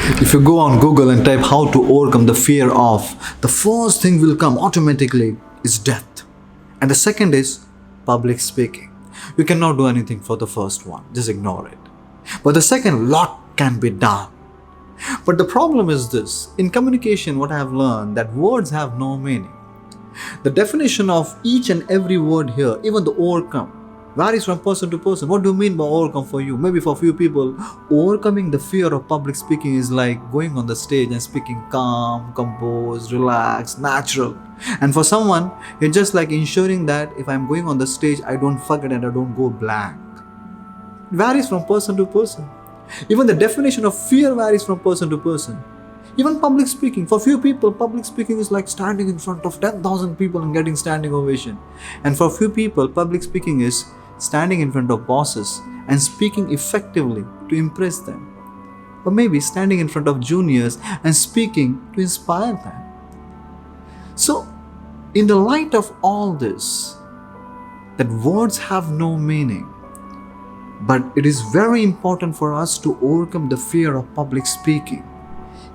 If you go on Google and type how to overcome the fear of, the first thing will come automatically is death. And the second is public speaking. You cannot do anything for the first one, just ignore it. But the second, lot can be done. But the problem is this: in communication, what I have learned that words have no meaning. The definition of each and every word here, even the overcome, varies from person to person. What do you mean by overcome for you? Maybe for few people, overcoming the fear of public speaking is like going on the stage and speaking calm, composed, relaxed, natural. And for someone, it's just like ensuring that if I'm going on the stage, I don't forget and I don't go blank. It varies from person to person. Even the definition of fear varies from person to person. Even public speaking, for few people, public speaking is like standing in front of 10,000 people and getting standing ovation. And for few people, public speaking is standing in front of bosses and speaking effectively to impress them. Or maybe standing in front of juniors and speaking to inspire them. So, in the light of all this, that words have no meaning, but it is very important for us to overcome the fear of public speaking.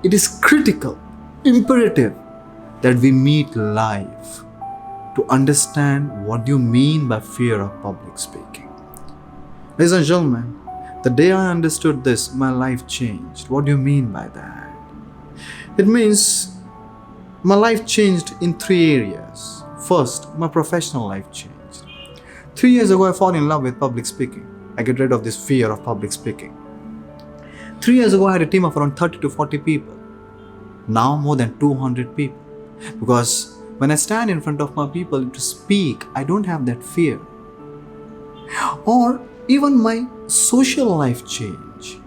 It is critical, imperative that we meet live to understand what you mean by fear of public speaking. Ladies and gentlemen, the day I understood this, my life changed. What do you mean by that? It means my life changed in 3 areas. First, my professional life changed. 3 years ago, I fell in love with public speaking. I get rid of this fear of public speaking. 3 years ago, I had a team of around 30 to 40 people. Now more than 200 people. Because when I stand in front of my people to speak, I don't have that fear. Or even my social life changed.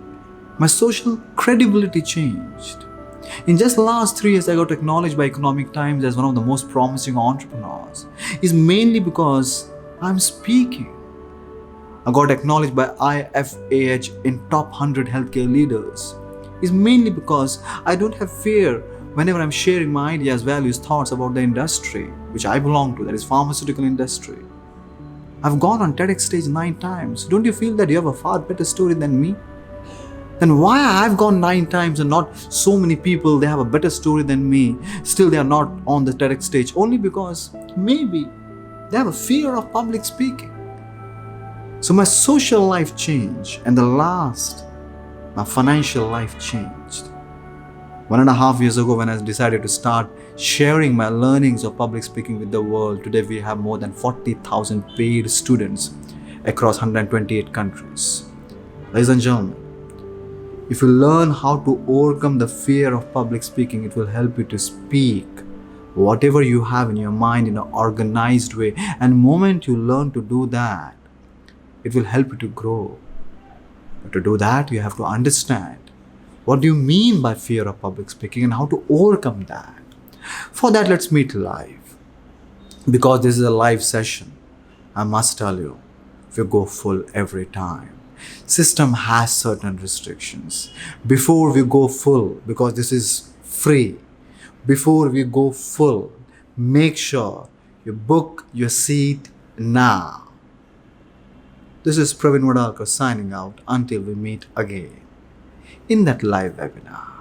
My social credibility changed. In just the last 3 years, I got acknowledged by Economic Times as one of the most promising entrepreneurs. It's mainly because I'm speaking. I got acknowledged by IFAH in top 100 healthcare leaders. It's mainly because I don't have fear whenever I'm sharing my ideas, values, thoughts about the industry which I belong to, that is pharmaceutical industry. I've gone on TEDx stage 9 times. Don't you feel that you have a far better story than me? Then why I've gone 9 times and not so many people, they have a better story than me, still they are not on the TEDx stage? Only because maybe they have a fear of public speaking. So my social life changed, and the last, my financial life changed. 1.5 years ago, when I decided to start sharing my learnings of public speaking with the world, today we have more than 40,000 paid students across 128 countries. Ladies and gentlemen, if you learn how to overcome the fear of public speaking, it will help you to speak whatever you have in your mind in an organized way. And the moment you learn to do that, it will help you to grow. But to do that, you have to understand what do you mean by fear of public speaking and how to overcome that. For that, let's meet live. Because this is a live session, I must tell you, we go full every time. System has certain restrictions. Before we go full, because this is free, before we go full, make sure you book your seat now. This is Praveen Wadalkar signing out until we meet again in that live webinar.